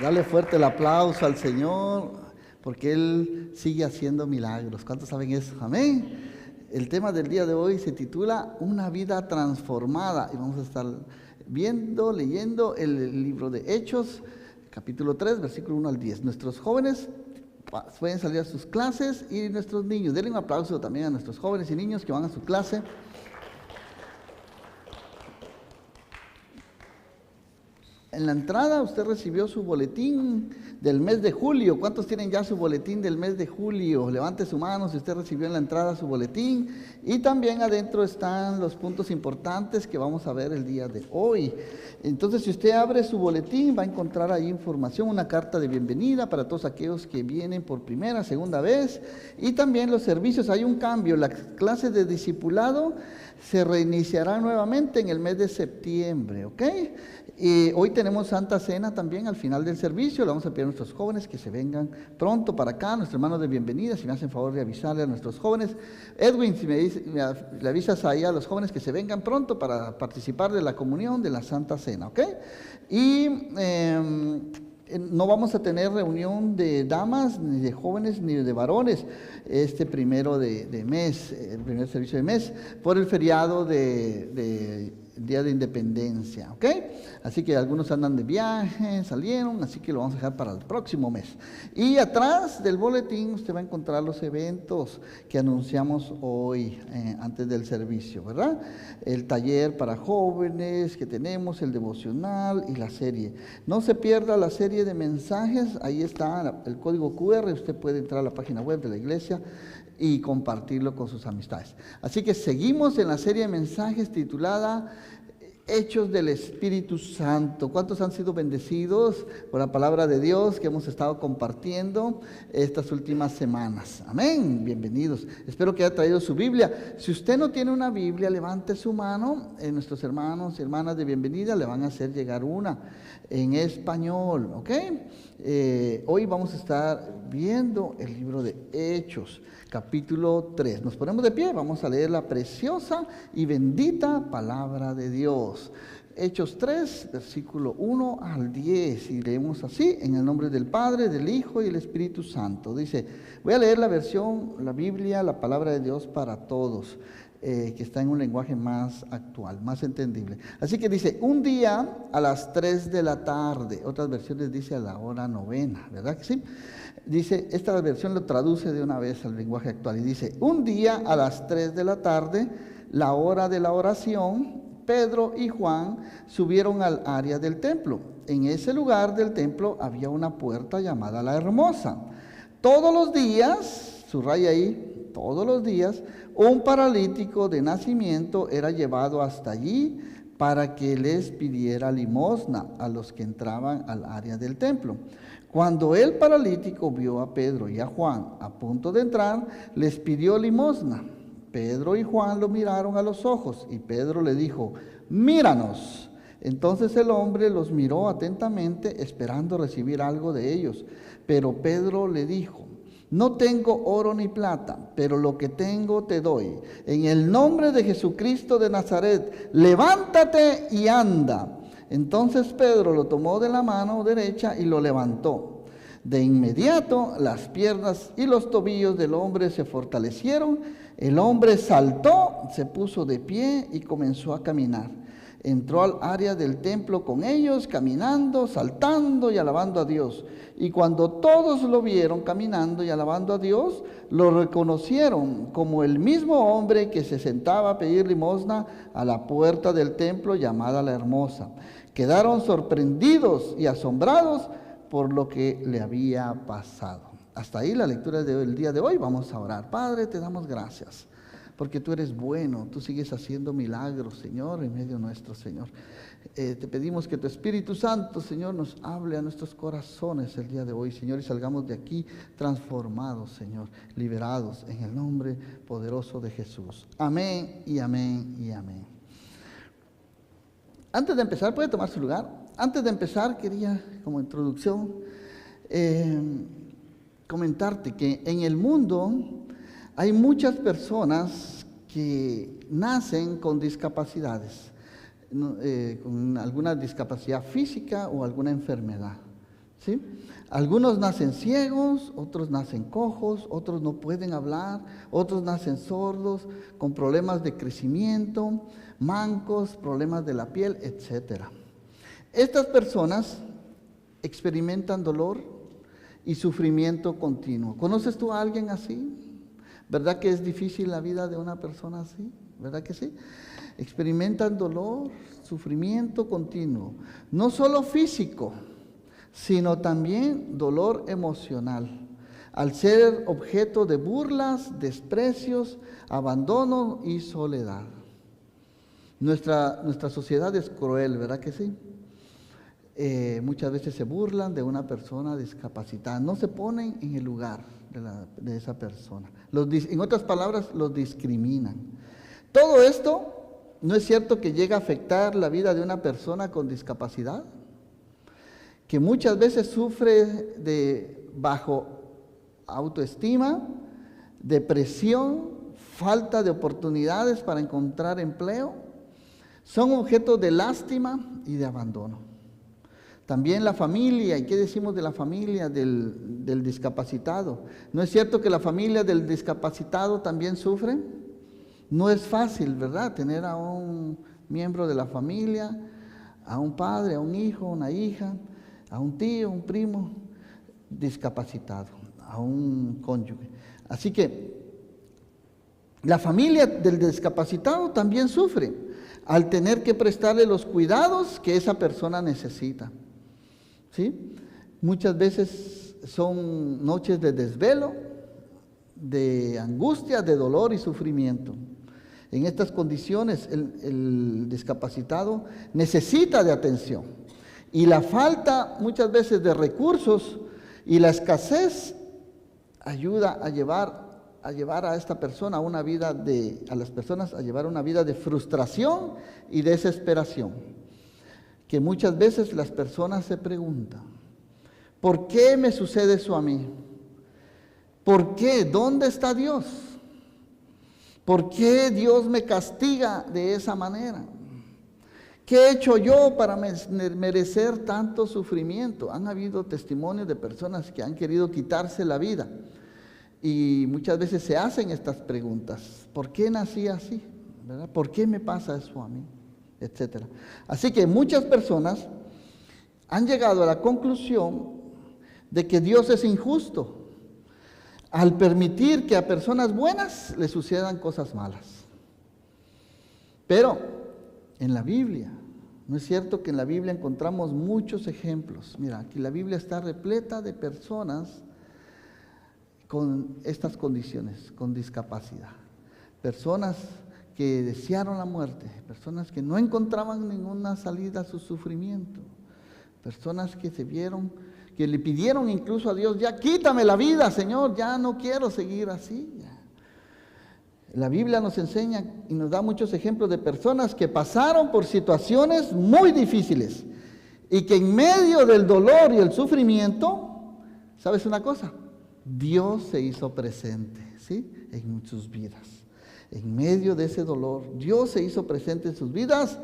Dale fuerte el aplauso al Señor, porque Él sigue haciendo milagros. ¿Cuántos saben eso? Amén. El tema del día de hoy se titula Una vida transformada. Y vamos a estar leyendo el libro de Hechos, capítulo 3, versículo 1 al 10. Nuestros jóvenes pueden salir a sus clases y nuestros niños. Denle un aplauso también a nuestros jóvenes y niños que van a su clase. En la entrada usted recibió su boletín del mes de julio. ¿Cuántos tienen ya su boletín del mes de julio? Levante su mano si usted recibió en la entrada su boletín. Y también adentro están los puntos importantes que vamos a ver el día de hoy. Entonces, si usted abre su boletín, va a encontrar ahí información, una carta de bienvenida para todos aquellos que vienen por primera, segunda vez. Y también los servicios. Hay un cambio. La clase de discipulado se reiniciará nuevamente en el mes de septiembre, ¿ok? Y hoy tenemos Santa Cena también al final del servicio. Le vamos a pedir a nuestros jóvenes que se vengan pronto para acá, nuestros hermanos de bienvenida, si me hacen favor de avisarle a nuestros jóvenes. Edwin, si le avisas ahí a los jóvenes que se vengan pronto para participar de la comunión de la Santa Cena, ¿ok? Y no vamos a tener reunión de damas, ni de jóvenes, ni de varones este primero de mes, el primer servicio de mes, por el feriado de Día de Independencia, ¿ok? Así que algunos andan de viaje, salieron, así que lo vamos a dejar para el próximo mes. Y atrás del boletín usted va a encontrar los eventos que anunciamos hoy, antes del servicio, ¿verdad? El taller para jóvenes que tenemos, el devocional y la serie. No se pierda la serie de mensajes, ahí está el código QR, usted puede entrar a la página web de la iglesia y compartirlo con sus amistades. Así que seguimos en la serie de mensajes titulada Hechos del Espíritu Santo. ¿Cuántos han sido bendecidos por la palabra de Dios que hemos estado compartiendo estas últimas semanas? Amén, bienvenidos. Espero que haya traído su Biblia. Si usted no tiene una Biblia, levante su mano. Nuestros hermanos y hermanas de bienvenida le van a hacer llegar una en español, ¿ok? Hoy vamos a estar viendo el libro de Hechos, capítulo 3. Nos ponemos de pie, vamos a leer la preciosa y bendita palabra de Dios. Hechos 3, versículo 1 al 10, y leemos así, en el nombre del Padre, del Hijo y del Espíritu Santo. Dice, voy a leer la versión, la Biblia, la palabra de Dios para todos, que está en un lenguaje más actual, más entendible. Así que dice, un día a las 3 de la tarde, otras versiones dice a la hora 9, ¿verdad que sí? Dice, esta versión lo traduce de una vez al lenguaje actual y dice, un día a las 3 de la tarde, la hora de la oración, Pedro y Juan subieron al área del templo. En ese lugar del templo había una puerta llamada la Hermosa. Todos los días, subraya ahí, todos los días, un paralítico de nacimiento era llevado hasta allí para que les pidiera limosna a los que entraban al área del templo. Cuando el paralítico vio a Pedro y a Juan a punto de entrar, les pidió limosna. Pedro y Juan lo miraron a los ojos y Pedro le dijo, míranos. Entonces el hombre los miró atentamente esperando recibir algo de ellos. Pero Pedro le dijo, no tengo oro ni plata, pero lo que tengo te doy. En el nombre de Jesucristo de Nazaret, levántate y anda. Entonces Pedro lo tomó de la mano derecha y lo levantó. De inmediato las piernas y los tobillos del hombre se fortalecieron. El hombre saltó, se puso de pie y comenzó a caminar. Entró al área del templo con ellos, caminando, saltando y alabando a Dios. Y cuando todos lo vieron caminando y alabando a Dios, lo reconocieron como el mismo hombre que se sentaba a pedir limosna a la puerta del templo llamada la Hermosa. Quedaron sorprendidos y asombrados por lo que le había pasado. Hasta ahí la lectura del día de hoy. Vamos a orar. Padre, te damos gracias, porque tú eres bueno, tú sigues haciendo milagros, Señor, en medio nuestro, Señor. Te pedimos que tu Espíritu Santo, Señor, nos hable a nuestros corazones el día de hoy, Señor, y salgamos de aquí transformados, Señor, liberados en el nombre poderoso de Jesús. Amén y amén y amén. Antes de empezar, puede tomar su lugar. Antes de empezar, quería, como introducción, comentarte que en el mundo hay muchas personas que nacen con discapacidades, con alguna discapacidad física o alguna enfermedad. ¿sí? Algunos nacen ciegos, otros nacen cojos, otros no pueden hablar, otros nacen sordos, con problemas de crecimiento, mancos, problemas de la piel, etc. Estas personas experimentan dolor y sufrimiento continuo. ¿Conoces tú a alguien así? ¿Verdad que es difícil la vida de una persona así? ¿Verdad que sí? Experimentan dolor, sufrimiento continuo, no solo físico, sino también dolor emocional, al ser objeto de burlas, desprecios, abandono y soledad. Nuestra sociedad es cruel, ¿verdad que sí? Muchas veces se burlan de una persona discapacitada, no se ponen en el lugar de esa persona. En otras palabras, los discriminan. Todo esto, ¿no es cierto que llega a afectar la vida de una persona con discapacidad? Que muchas veces sufre de bajo autoestima, depresión, falta de oportunidades para encontrar empleo, son objetos de lástima y de abandono. También la familia, ¿y qué decimos de la familia del discapacitado? ¿No es cierto que la familia del discapacitado también sufre? No es fácil, ¿verdad? Tener a un miembro de la familia, a un padre, a un hijo, una hija, a un tío, un primo discapacitado, a un cónyuge. Así que la familia del discapacitado también sufre al tener que prestarle los cuidados que esa persona necesita. ¿Sí? Muchas veces son noches de desvelo, de angustia, de dolor y sufrimiento. En estas condiciones el discapacitado necesita de atención. Y la falta muchas veces de recursos y la escasez ayuda a llevar a esta persona a las personas a llevar una vida de frustración y desesperación. Que muchas veces las personas se preguntan, ¿por qué me sucede eso a mí? ¿Por qué? ¿Dónde está Dios? ¿Por qué Dios me castiga de esa manera? ¿Qué he hecho yo para merecer tanto sufrimiento? Han habido testimonios de personas que han querido quitarse la vida y muchas veces se hacen estas preguntas. ¿Por qué nací así? ¿Verdad? ¿Por qué me pasa eso a mí? Etcétera. Así que muchas personas han llegado a la conclusión de que Dios es injusto al permitir que a personas buenas les sucedan cosas malas. Pero en la Biblia, ¿no es cierto que en la Biblia encontramos muchos ejemplos? Mira, aquí la Biblia está repleta de personas con estas condiciones, con discapacidad. Personas que desearon la muerte, personas que no encontraban ninguna salida a su sufrimiento, personas que que le pidieron incluso a Dios, ya quítame la vida, Señor, ya no quiero seguir así. Ya. La Biblia nos enseña y nos da muchos ejemplos de personas que pasaron por situaciones muy difíciles y que en medio del dolor y el sufrimiento, ¿sabes una cosa? Dios se hizo presente, ¿sí? En sus vidas. En medio de ese dolor, Dios se hizo presente en sus vidas,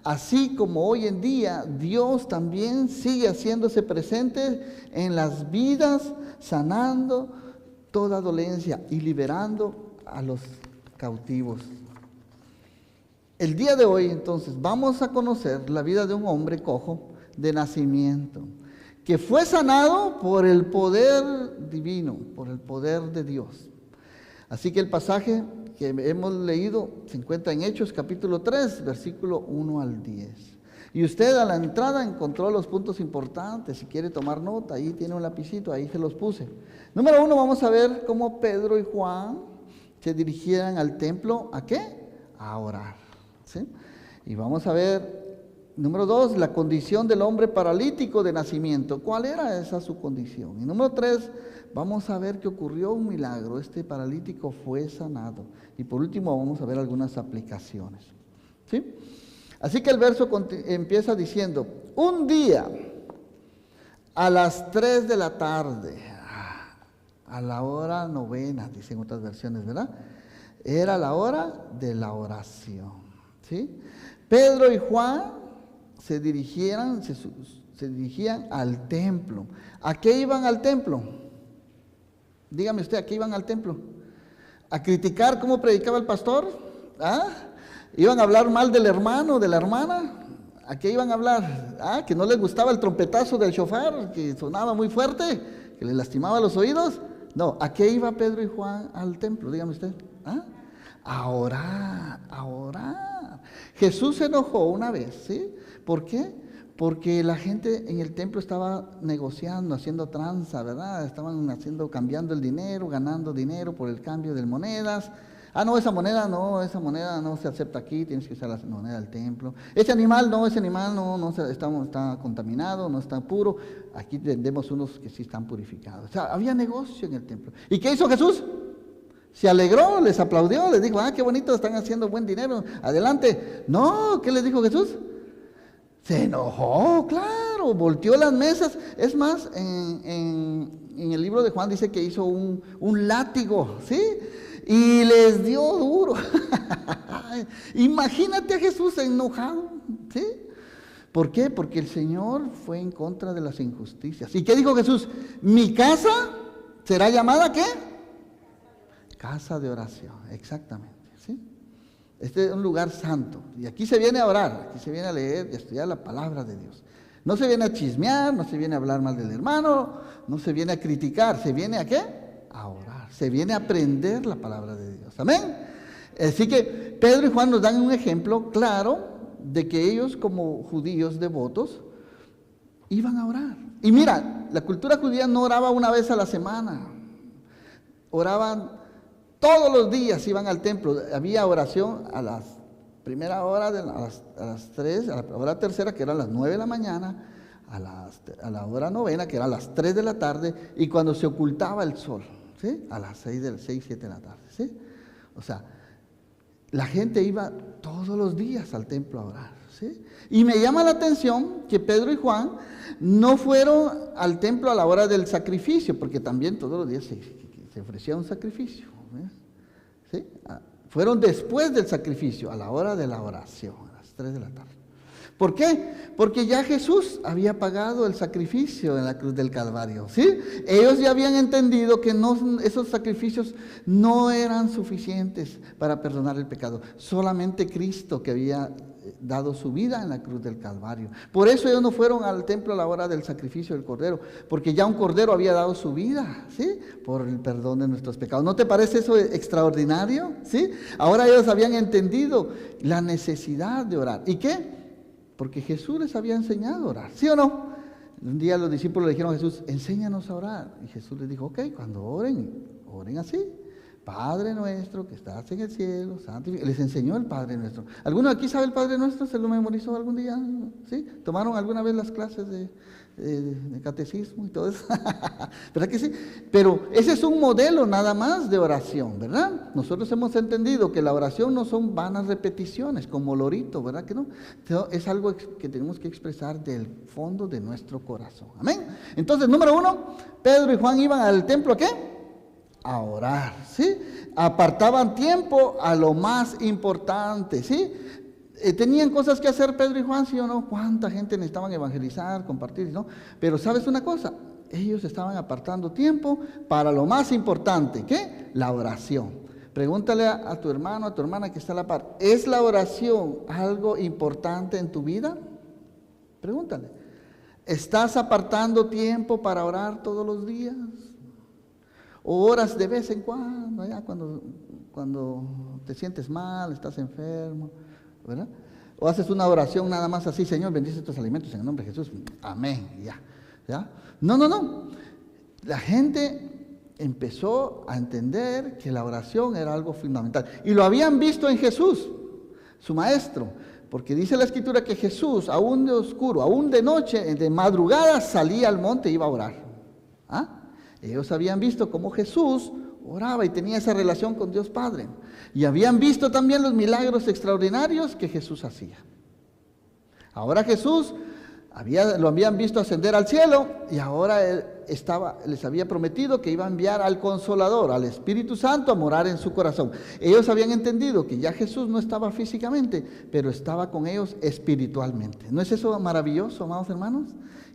así como hoy en día Dios también sigue haciéndose presente en las vidas, sanando toda dolencia y liberando a los cautivos. El día de hoy, entonces, vamos a conocer la vida de un hombre cojo de nacimiento, que fue sanado por el poder divino, por el poder de Dios. Así que el pasaje que hemos leído se encuentra en Hechos capítulo 3, versículo 1 al 10. Y usted a la entrada encontró los puntos importantes. Si quiere tomar nota, ahí tiene un lapicito, ahí se los puse. Número 1, vamos a ver cómo Pedro y Juan se dirigían al templo, ¿a qué? A orar, ¿sí? Y vamos a ver, número 2, la condición del hombre paralítico de nacimiento. ¿Cuál era esa su condición? Y número 3, vamos a ver que ocurrió un milagro. Este paralítico fue sanado. Y por último vamos a ver algunas aplicaciones, ¿sí? Así que el verso empieza diciendo, un día a las 3 de la tarde, a la hora novena, dicen otras versiones, ¿verdad? Era la hora de la oración, ¿sí? Pedro y Juan se dirigían al templo. ¿A qué iban al templo? Dígame usted, ¿a qué iban al templo? ¿A criticar cómo predicaba el pastor? ¿Ah? ¿Iban a hablar mal del hermano, de la hermana? ¿A qué iban a hablar? ¿Ah? ¿Que no les gustaba el trompetazo del shofar, que sonaba muy fuerte, que les lastimaba los oídos? No, ¿a qué iba Pedro y Juan al templo? Dígame usted. ¿Ah? A orar, a orar. Jesús se enojó una vez, ¿sí? ¿Por qué? Porque la gente en el templo estaba negociando, haciendo tranza, ¿verdad? Estaban cambiando el dinero, ganando dinero por el cambio de monedas. Ah, no, esa moneda no se acepta aquí, tienes que usar la moneda del templo. Ese animal no está contaminado, no está puro. Aquí vendemos unos que sí están purificados. O sea, había negocio en el templo. ¿Y qué hizo Jesús? Se alegró, les aplaudió, les dijo, qué bonito, están haciendo buen dinero, adelante. No, ¿qué les dijo Jesús? Se enojó, claro, volteó las mesas. Es más, en el libro de Juan dice que hizo un látigo, ¿sí? Y les dio duro. Imagínate a Jesús enojado, ¿sí? ¿Por qué? Porque el Señor fue en contra de las injusticias. ¿Y qué dijo Jesús? Mi casa será llamada, ¿qué? Casa de oración, exactamente, ¿sí? Este es un lugar santo. Y aquí se viene a orar, aquí se viene a leer y a estudiar la palabra de Dios. No se viene a chismear, no se viene a hablar mal del hermano, no se viene a criticar, se viene a ¿qué? A orar. Se viene a aprender la palabra de Dios. Amén. Así que Pedro y Juan nos dan un ejemplo claro de que ellos, como judíos devotos, iban a orar. Y mira, la cultura judía no oraba una vez a la semana, oraban todos los días, iban al templo. Había oración a la primera hora, a las 3, a la hora tercera, que eran las 9 de la mañana, a la hora novena, que eran las 3 de la tarde, y cuando se ocultaba el sol, ¿sí? A las 6, 7 de la tarde, ¿sí? O sea, la gente iba todos los días al templo a orar, ¿sí? Y me llama la atención que Pedro y Juan no fueron al templo a la hora del sacrificio, porque también todos los días se ofrecía un sacrificio, ¿sí? Fueron después del sacrificio, a la hora de la oración, a las 3 de la tarde. ¿Por qué? Porque ya Jesús había pagado el sacrificio en la cruz del Calvario, ¿sí? Ellos ya habían entendido que esos sacrificios no eran suficientes para perdonar el pecado. Solamente Cristo, que había dado su vida en la cruz del Calvario. Por eso ellos no fueron al templo a la hora del sacrificio del Cordero, porque ya un Cordero había dado su vida, ¿sí? Por el perdón de nuestros pecados. ¿No te parece eso extraordinario? ¿Sí? Ahora ellos habían entendido la necesidad de orar. ¿Y qué? Porque Jesús les había enseñado a orar, ¿sí o no? Un día los discípulos le dijeron a Jesús, enséñanos a orar. Y Jesús les dijo, cuando oren así. Padre nuestro que estás en el cielo, santificado. Les enseñó el Padre nuestro. ¿Alguno aquí sabe el Padre nuestro? ¿Se lo memorizó algún día? ¿Sí? ¿Tomaron alguna vez las clases de catecismo y todo eso? ¿Verdad que sí? Pero ese es un modelo nada más de oración, ¿verdad? Nosotros hemos entendido que la oración no son vanas repeticiones, como lorito, ¿verdad que no? Es algo que tenemos que expresar del fondo de nuestro corazón. Amén. Entonces, número 1, Pedro y Juan iban al templo, ¿a qué? A orar, ¿sí? Apartaban tiempo a lo más importante, ¿sí? Tenían cosas que hacer Pedro y Juan, ¿sí o no? ¿Cuánta gente necesitaban evangelizar, compartir, no? Pero ¿sabes una cosa? Ellos estaban apartando tiempo para lo más importante, ¿qué? La oración. Pregúntale a tu hermano, a tu hermana que está a la par, ¿es la oración algo importante en tu vida? Pregúntale. ¿Estás apartando tiempo para orar todos los días? O oras de vez en cuando, ya cuando te sientes mal, estás enfermo, ¿verdad? O haces una oración nada más así, Señor, bendice estos alimentos en el nombre de Jesús, amén, ya. No. La gente empezó a entender que la oración era algo fundamental. Y lo habían visto en Jesús, su maestro, porque dice la Escritura que Jesús, aún de oscuro, aún de noche, de madrugada, salía al monte e iba a orar. Ellos habían visto cómo Jesús oraba y tenía esa relación con Dios Padre. Y habían visto también los milagros extraordinarios que Jesús hacía. Ahora Jesús Lo habían visto ascender al cielo y ahora él les había prometido que iba a enviar al Consolador, al Espíritu Santo, a morar en su corazón. Ellos habían entendido que ya Jesús no estaba físicamente, pero estaba con ellos espiritualmente. ¿No es eso maravilloso, amados hermanos?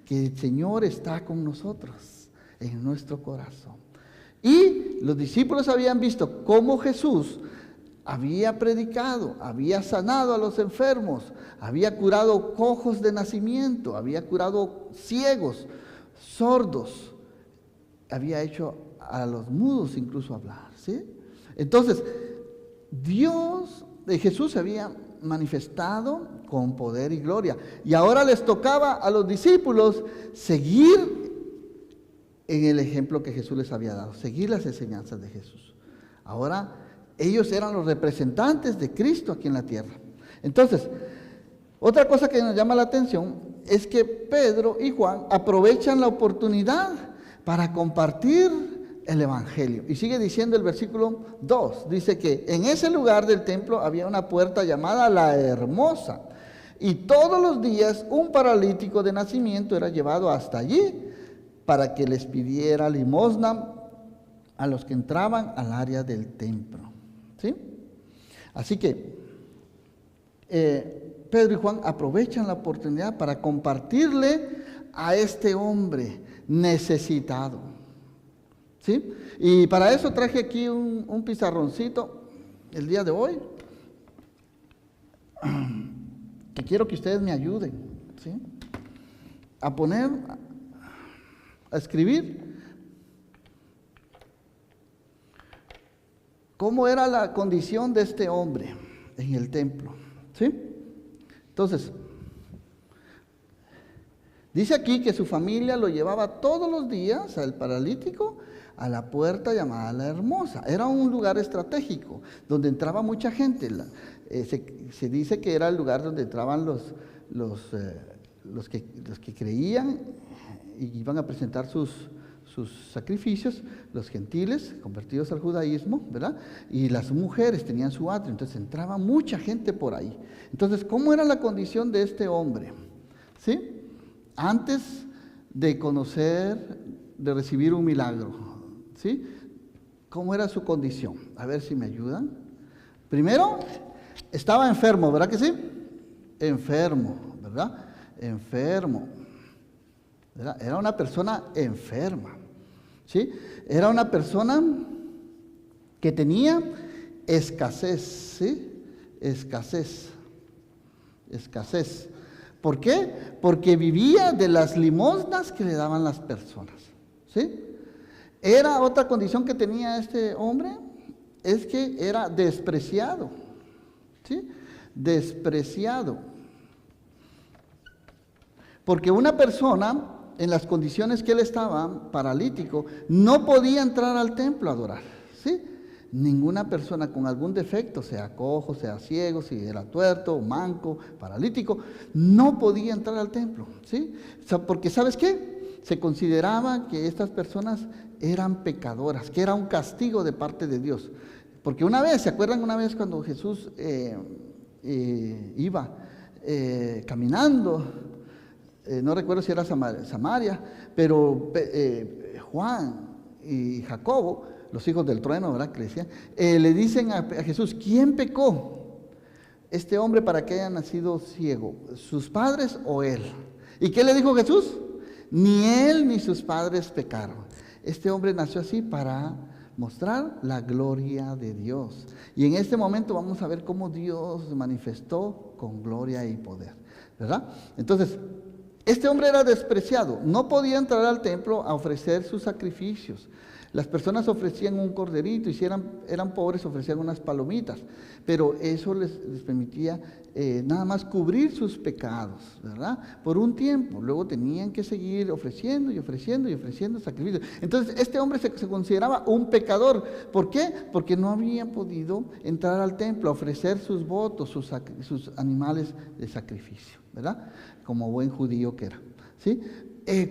Que el Señor está con nosotros en nuestro corazón. Y los discípulos habían visto cómo Jesús había predicado, había sanado a los enfermos, había curado cojos de nacimiento, había curado ciegos, sordos, había hecho a los mudos incluso hablar, ¿sí? Entonces, Jesús se había manifestado con poder y gloria, y ahora les tocaba a los discípulos seguir en el ejemplo que Jesús les había dado, seguir las enseñanzas de Jesús. Ahora ellos eran los representantes de Cristo aquí en la tierra. Entonces, otra cosa que nos llama la atención es que Pedro y Juan aprovechan la oportunidad para compartir el Evangelio. Y sigue diciendo el versículo 2, dice que en ese lugar del templo había una puerta llamada la Hermosa, y todos los días un paralítico de nacimiento era llevado hasta allí para que les pidiera limosna a los que entraban al área del templo. ¿Sí? Así que Pedro y Juan aprovechan la oportunidad para compartirle a este hombre necesitado. ¿Sí? Y para eso traje aquí un pizarroncito el día de hoy, que quiero que ustedes me ayuden, ¿sí? A escribir cómo era la condición de este hombre en el templo, ¿sí? Entonces, dice aquí que su familia lo llevaba todos los días, al paralítico, a la puerta llamada La Hermosa. Era un lugar estratégico, donde entraba mucha gente. Se dice que era el lugar donde entraban los que creían y iban a presentar sus sacrificios, los gentiles convertidos al judaísmo, ¿verdad? Y las mujeres tenían su atrio, entonces entraba mucha gente por ahí. Entonces, ¿cómo era la condición de este hombre? ¿Sí? Antes de recibir un milagro, ¿sí? ¿Cómo era su condición? A ver si me ayudan. Primero, estaba enfermo, ¿verdad que sí? Enfermo, ¿verdad? Enfermo. Era una persona enferma, ¿sí? Era una persona que tenía escasez, ¿sí? Escasez. ¿Por qué? Porque vivía de las limosnas que le daban las personas, ¿sí? Era otra condición que tenía este hombre, es que era despreciado, ¿sí? Despreciado. Porque una persona, en las condiciones que él estaba, paralítico, no podía entrar al templo a adorar, ¿sí? Ninguna persona con algún defecto, sea cojo, sea ciego, si era tuerto, manco, paralítico, no podía entrar al templo, ¿sí? Porque ¿sabes qué? Se consideraba que estas personas eran pecadoras, que era un castigo de parte de Dios. Porque una vez, ¿se acuerdan una vez cuando Jesús iba caminando? No recuerdo si era Samaria, pero Juan y Jacobo, los hijos del trueno, ¿verdad? Que le dicen a Jesús, ¿quién pecó? Este hombre para que haya nacido ciego, ¿sus padres o él? ¿Y qué le dijo Jesús? Ni él ni sus padres pecaron. Este hombre nació así para mostrar la gloria de Dios. Y en este momento vamos a ver cómo Dios se manifestó con gloria y poder, ¿verdad? Entonces, este hombre era despreciado, no podía entrar al templo a ofrecer sus sacrificios. Las personas ofrecían un corderito, y si eran pobres ofrecían unas palomitas, pero eso les permitía nada más cubrir sus pecados, ¿verdad? Por un tiempo, luego tenían que seguir ofreciendo y ofreciendo y ofreciendo sacrificios. Entonces este hombre se consideraba un pecador. ¿Por qué? Porque no había podido entrar al templo a ofrecer sus votos, sus animales de sacrificio, ¿verdad? Como buen judío que era, ¿sí?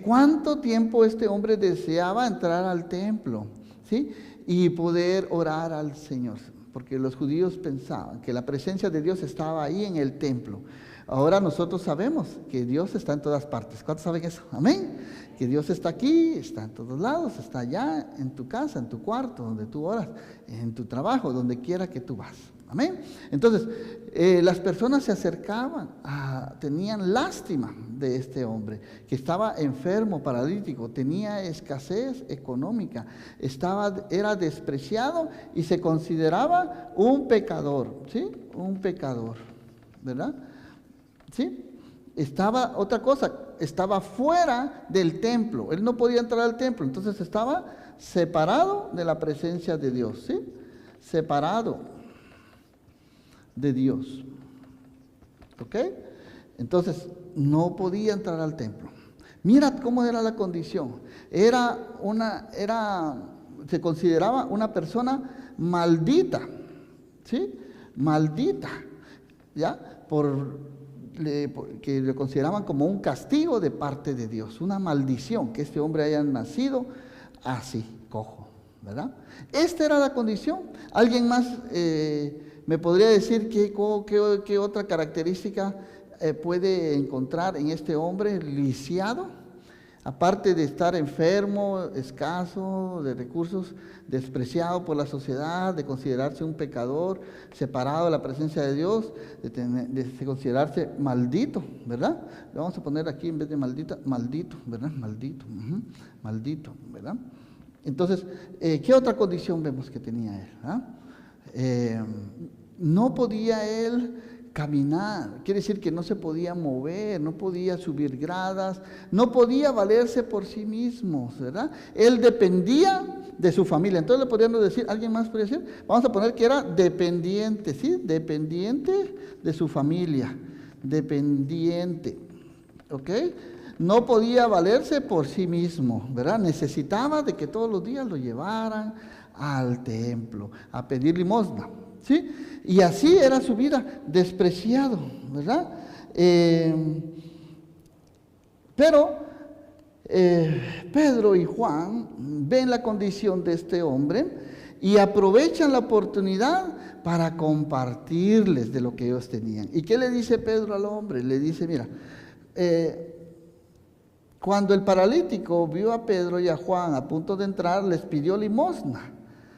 ¿Cuánto tiempo este hombre deseaba entrar al templo, ¿sí? Y poder orar al Señor? Porque los judíos pensaban que la presencia de Dios estaba ahí en el templo. Ahora nosotros sabemos que Dios está en todas partes. ¿Cuántos saben eso? Amén. Que Dios está aquí, está en todos lados, está allá, en tu casa, en tu cuarto, donde tú oras, en tu trabajo, donde quiera que tú vas. Amén. Entonces, las personas se acercaban, tenían lástima de este hombre, que estaba enfermo, paralítico, tenía escasez económica, era despreciado y se consideraba un pecador, ¿sí? Un pecador, ¿verdad? ¿Sí? Otra cosa, estaba fuera del templo, él no podía entrar al templo, entonces estaba separado de la presencia de Dios, ¿sí? Separado de Dios, ¿ok? Entonces, no podía entrar al templo. Mira cómo era la condición. Se consideraba una persona maldita, ¿sí? Maldita, ¿ya? Que le consideraban como un castigo de parte de Dios, una maldición, que este hombre haya nacido así, cojo, ¿verdad? Esta era la condición. ¿Alguien más me podría decir qué otra característica puede encontrar en este hombre lisiado? Aparte de estar enfermo, escaso de recursos, despreciado por la sociedad, de considerarse un pecador, separado de la presencia de Dios, de considerarse maldito, ¿verdad? Le vamos a poner aquí en vez de maldita, maldito, ¿verdad? Maldito, maldito, ¿verdad? Entonces, ¿qué otra condición vemos que tenía él? No podía él caminar, quiere decir que no se podía mover, no podía subir gradas, no podía valerse por sí mismo, ¿verdad? Él dependía de su familia. Entonces le podríamos decir, ¿alguien más podría decir? Vamos a poner que era dependiente, ¿sí? Dependiente de su familia, dependiente, ¿ok? No podía valerse por sí mismo, ¿verdad? Necesitaba de que todos los días lo llevaran al templo a pedir limosna, ¿sí? Y así era su vida, despreciado, ¿verdad? Pero Pedro y Juan ven la condición de este hombre y aprovechan la oportunidad para compartirles de lo que ellos tenían. ¿Y qué le dice Pedro al hombre? Le dice, mira, cuando el paralítico vio a Pedro y a Juan a punto de entrar, les pidió limosna,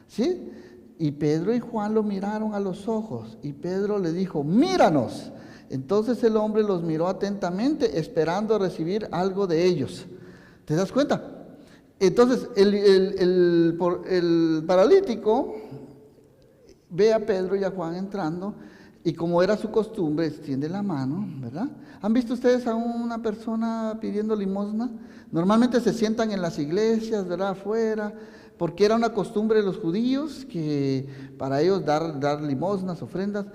¿sí? Y Pedro y Juan lo miraron a los ojos y Pedro le dijo, míranos. Entonces el hombre los miró atentamente, esperando recibir algo de ellos. ¿Te das cuenta? Entonces el paralítico ve a Pedro y a Juan entrando y como era su costumbre, extiende la mano, ¿verdad? ¿Han visto ustedes a una persona pidiendo limosna? Normalmente se sientan en las iglesias, ¿verdad? Afuera, porque era una costumbre de los judíos que para ellos dar limosnas, ofrendas,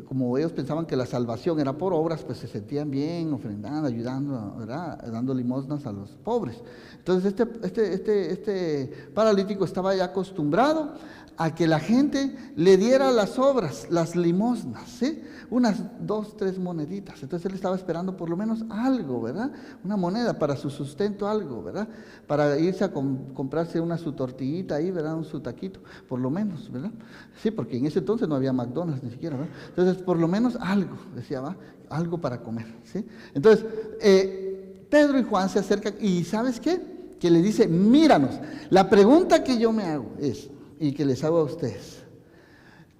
como ellos pensaban que la salvación era por obras, pues se sentían bien, ofrendando, ayudando, ¿verdad? Dando limosnas a los pobres. Entonces este paralítico estaba ya acostumbrado a que la gente le diera las obras, las limosnas, ¿sí? Unas 2, 3 moneditas. Entonces él estaba esperando por lo menos algo, ¿verdad? Una moneda para su sustento, algo, ¿verdad? Para irse a comprarse su tortillita ahí, ¿verdad? Su taquito, por lo menos, ¿verdad? Sí, porque en ese entonces no había McDonald's ni siquiera, ¿verdad? Entonces, por lo menos algo, decía, ¿va? Algo para comer, ¿sí? Entonces, Pedro y Juan se acercan y ¿sabes qué? Que le dice, míranos. La pregunta que yo me hago es, y que les hago a ustedes,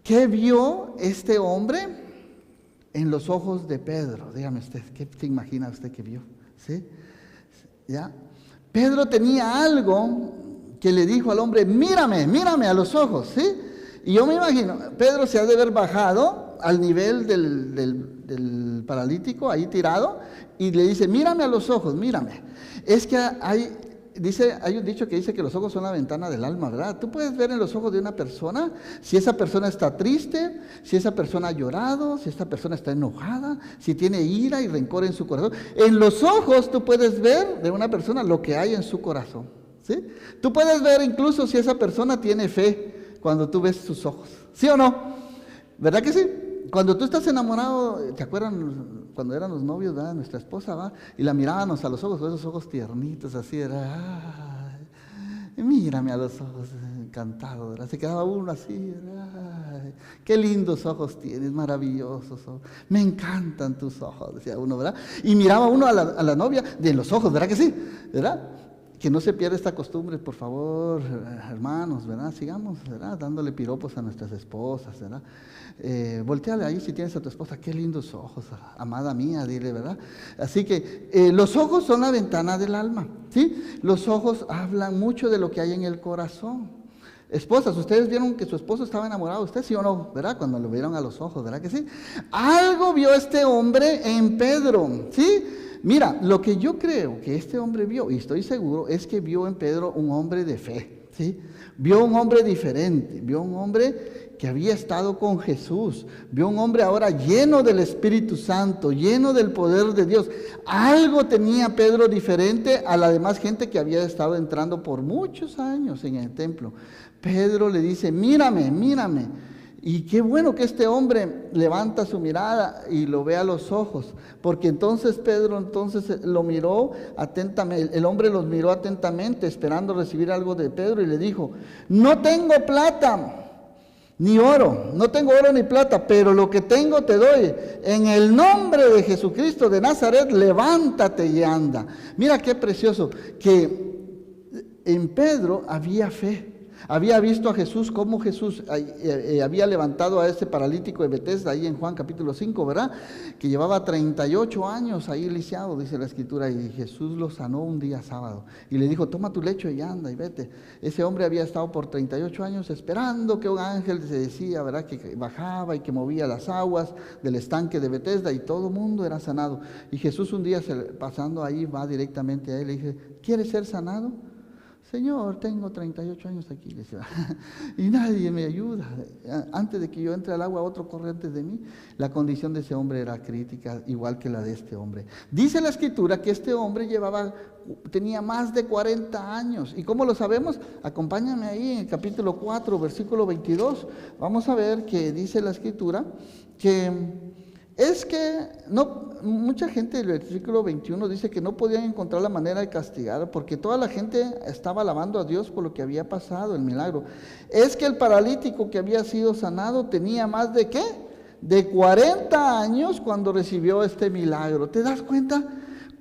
¿qué vio este hombre en los ojos de Pedro? Dígame usted, ¿qué se imagina usted que vio? ¿Sí? ¿Ya? Pedro tenía algo que le dijo al hombre, mírame a los ojos, ¿sí? Y yo me imagino, Pedro se ha de haber bajado al nivel del paralítico ahí tirado y le dice, mírame a los ojos, mírame. Es que hay un dicho que dice que los ojos son la ventana del alma, ¿verdad? Tú puedes ver en los ojos de una persona si esa persona está triste, si esa persona ha llorado, si esta persona está enojada, si tiene ira y rencor en su corazón. En los ojos tú puedes ver de una persona lo que hay en su corazón, ¿sí? Tú puedes ver incluso si esa persona tiene fe cuando tú ves sus ojos, ¿sí o no? ¿Verdad que sí? Cuando tú estás enamorado, ¿te acuerdan cuando éramos novios, ¿verdad? Nuestra esposa, ¿va? Y la mirábamos a los ojos, esos ojos tiernitos, así, era, mírame a los ojos, encantado, ¿verdad? Se quedaba uno así, qué lindos ojos tienes, maravillosos ojos. Me encantan tus ojos, decía uno, ¿verdad? Y miraba uno a la novia de los ojos, ¿verdad que sí? ¿Verdad? Que no se pierda esta costumbre, por favor, hermanos, ¿verdad? Sigamos, ¿verdad? Dándole piropos a nuestras esposas, ¿verdad? Voltéale ahí si tienes a tu esposa, qué lindos ojos, amada mía, dile, ¿verdad? Así que los ojos son la ventana del alma, ¿sí? Los ojos hablan mucho de lo que hay en el corazón. Esposas, ustedes vieron que su esposo estaba enamorado de usted, ¿sí o no? ¿Verdad? Cuando lo vieron a los ojos, ¿verdad que sí? Algo vio este hombre en Pedro, ¿sí? Mira, lo que yo creo que este hombre vio, y estoy seguro, es que vio en Pedro un hombre de fe, ¿sí? Vio un hombre diferente, vio un hombre que había estado con Jesús, vio un hombre ahora lleno del Espíritu Santo, lleno del poder de Dios. Algo tenía Pedro diferente a la demás gente que había estado entrando por muchos años en el templo. Pedro le dice, mírame, mírame. Y qué bueno que este hombre levanta su mirada y lo ve a los ojos, porque entonces Pedro lo miró atentamente, el hombre los miró atentamente esperando recibir algo de Pedro y le dijo, no tengo plata ni oro, no tengo oro ni plata, pero lo que tengo te doy. En el nombre de Jesucristo de Nazaret, levántate y anda. Mira qué precioso, que en Pedro había fe. Había visto a Jesús, cómo Jesús había levantado a ese paralítico de Betesda, ahí en Juan capítulo 5, ¿verdad? Que llevaba 38 años ahí lisiado, dice la Escritura, y Jesús lo sanó un día sábado. Y le dijo, toma tu lecho y anda y vete. Ese hombre había estado por 38 años esperando que un ángel se decía, ¿verdad? Que bajaba y que movía las aguas del estanque de Betesda y todo el mundo era sanado. Y Jesús un día pasando ahí va directamente a él y le dice, ¿quieres ser sanado? Señor, tengo 38 años aquí, le decía, y nadie me ayuda. Antes de que yo entre al agua, otro corre antes de mí. La condición de ese hombre era crítica, igual que la de este hombre. Dice la Escritura que este hombre tenía más de 40 años. ¿Y cómo lo sabemos? Acompáñame ahí en el capítulo 4, versículo 22. Vamos a ver que dice la Escritura que es que mucha gente del versículo 21 dice que no podían encontrar la manera de castigar porque toda la gente estaba alabando a Dios por lo que había pasado, el milagro. Es que el paralítico que había sido sanado tenía más de ¿qué? De 40 años cuando recibió este milagro. ¿Te das cuenta?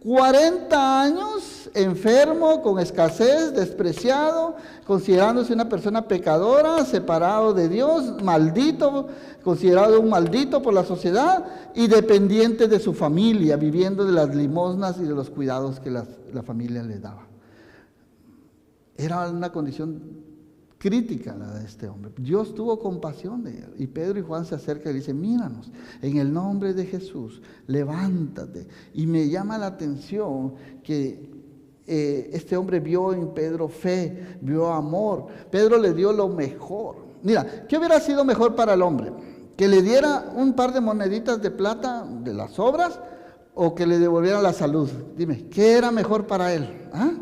40 años enfermo, con escasez, despreciado, considerándose una persona pecadora, separado de Dios, maldito, considerado un maldito por la sociedad y dependiente de su familia, viviendo de las limosnas y de los cuidados que la familia le daba. Era una condición crítica la de este hombre. Dios tuvo compasión de él. Y Pedro y Juan se acercan y dicen, míranos, en el nombre de Jesús, levántate. Y me llama la atención que este hombre vio en Pedro fe, vio amor. Pedro le dio lo mejor. Mira, ¿qué hubiera sido mejor para el hombre? ¿Que le diera un par de moneditas de plata de las obras o que le devolviera la salud? Dime, ¿qué era mejor para él? ¿Ah?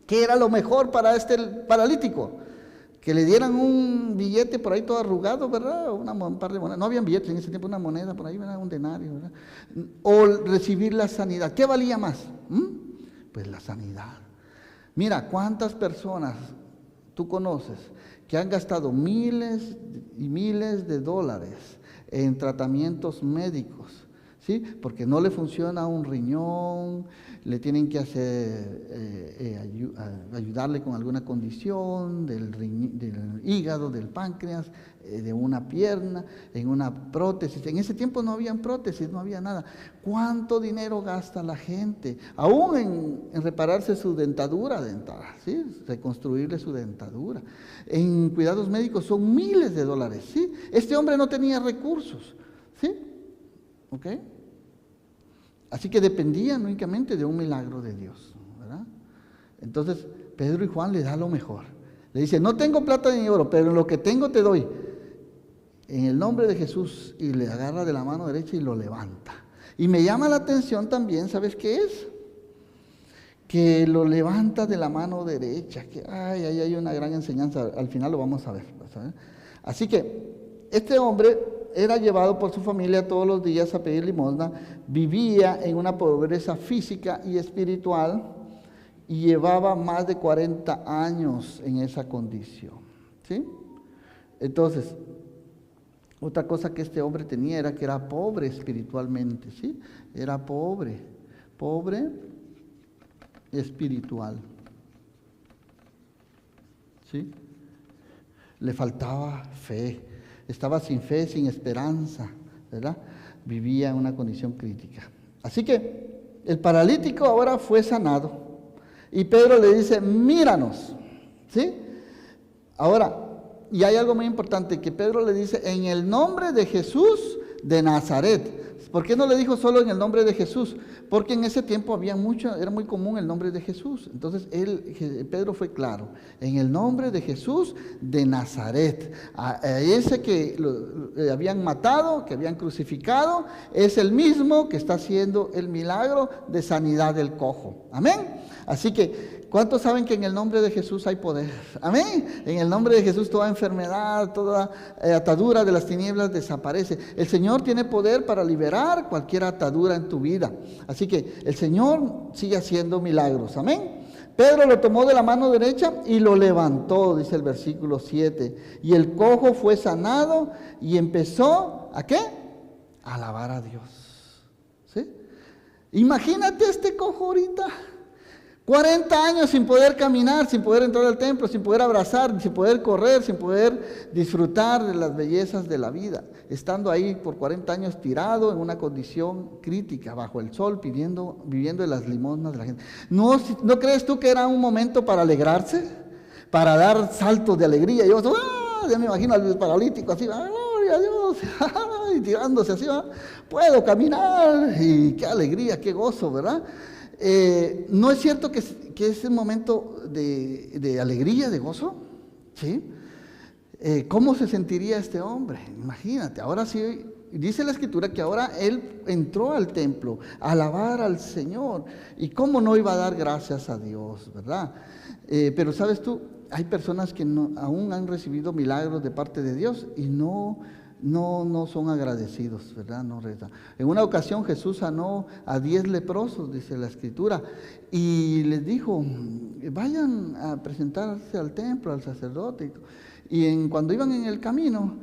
¿Qué era lo mejor para este paralítico? Que le dieran un billete por ahí todo arrugado, ¿verdad? Un par de monedas. No habían billetes en ese tiempo, una moneda por ahí, ¿verdad? Un denario, ¿verdad? O recibir la sanidad. ¿Qué valía más? Pues la sanidad. Mira, ¿cuántas personas tú conoces que han gastado miles y miles de dólares en tratamientos médicos? ¿Sí? Porque no le funciona un riñón, le tienen que ayudarle con alguna condición del hígado, del páncreas, de una pierna, en una prótesis. En ese tiempo no habían prótesis, no había nada. ¿Cuánto dinero gasta la gente? Aún en repararse su dentadura dental, ¿sí? Reconstruirle su dentadura. En cuidados médicos son miles de dólares, ¿sí? Este hombre no tenía recursos, ¿sí? ¿Ok? Así que dependían únicamente de un milagro de Dios, ¿verdad? Entonces, Pedro y Juan le da lo mejor. Le dice, no tengo plata ni oro, pero lo que tengo te doy. En el nombre de Jesús, y le agarra de la mano derecha y lo levanta. Y me llama la atención también, ¿sabes qué es? Que lo levanta de la mano derecha. Que ahí hay una gran enseñanza, al final lo vamos a ver. ¿sabes? Así que este hombre era llevado por su familia todos los días a pedir limosna, vivía en una pobreza física y espiritual y llevaba más de 40 años en esa condición, ¿sí? Entonces, Otra cosa que este hombre tenía era que era pobre espiritualmente, ¿sí? Era pobre espiritual, ¿sí? Le faltaba fe, estaba sin fe, sin esperanza, ¿verdad? Vivía en una condición crítica. Así que el paralítico ahora fue sanado y Pedro le dice, míranos, ¿sí? Ahora, y hay algo muy importante que Pedro le dice, en el nombre de Jesús de Nazaret. ¿Por qué no le dijo solo en el nombre de Jesús? Porque en ese tiempo había era muy común el nombre de Jesús. Entonces Pedro fue claro, en el nombre de Jesús de Nazaret. A ese que habían matado, que habían crucificado, es el mismo que está haciendo el milagro de sanidad del cojo. Amén. Así que, ¿cuántos saben que en el nombre de Jesús hay poder? Amén. En el nombre de Jesús toda enfermedad, toda atadura de las tinieblas desaparece. El Señor tiene poder para liberar cualquier atadura en tu vida. Así que el Señor sigue haciendo milagros. Amén. Pedro lo tomó de la mano derecha y lo levantó, dice el versículo 7. Y el cojo fue sanado y empezó, ¿a qué? A alabar a Dios. ¿Sí? Imagínate este cojo ahorita. 40 años sin poder caminar, sin poder entrar al templo, sin poder abrazar, sin poder correr, sin poder disfrutar de las bellezas de la vida. Estando ahí por 40 años tirado en una condición crítica, bajo el sol, viviendo de las limosnas de la gente. ¿No crees tú que era un momento para alegrarse? Para dar saltos de alegría. Yo ya me imagino al paralítico así, gloria a Dios, y tirándose así, puedo caminar, y qué alegría, qué gozo, ¿verdad? ¿No es cierto que es un momento de alegría, de gozo? ¿Sí? ¿Cómo se sentiría este hombre? Imagínate, ahora sí, dice la Escritura que ahora él entró al templo a alabar al Señor. ¿Y cómo no iba a dar gracias a Dios, verdad? Pero sabes tú, hay personas que aún han recibido milagros de parte de Dios y no son agradecidos, ¿verdad? No rezan. En una ocasión Jesús sanó a 10 leprosos, dice la Escritura, y les dijo, vayan a presentarse al templo, al sacerdote. Y cuando iban en el camino,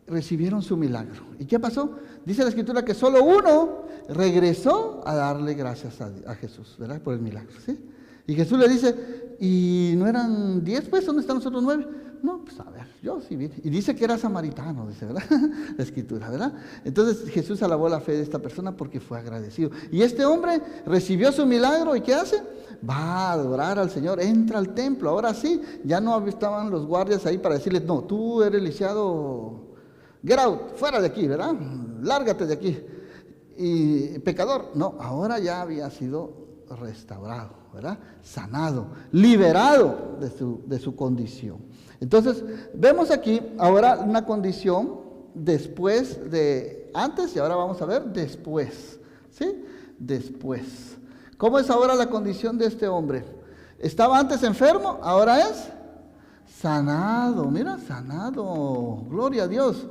recibieron su milagro. ¿Y qué pasó? Dice la Escritura que solo uno regresó a darle gracias a Jesús, ¿verdad? Por el milagro, ¿sí? Y Jesús le dice, ¿y no eran 10? Pues, ¿dónde están los otros 9? No, pues a ver, yo sí vi. Y dice que era samaritano, dice, ¿verdad? La Escritura, ¿verdad? Entonces Jesús alabó la fe de esta persona porque fue agradecido. Y este hombre recibió su milagro, ¿y qué hace? Va a adorar al Señor, entra al templo. Ahora sí, ya no estaban los guardias ahí para decirles, no, tú eres lisiado, get out, fuera de aquí, ¿verdad? Lárgate de aquí. Y pecador, no, ahora ya había sido restaurado, ¿verdad? Sanado, liberado de su condición. Entonces, vemos aquí ahora una condición después de antes y ahora vamos a ver después, ¿sí? Después. ¿Cómo es ahora la condición de este hombre? Estaba antes enfermo, ahora es sanado, mira, sanado, gloria a Dios.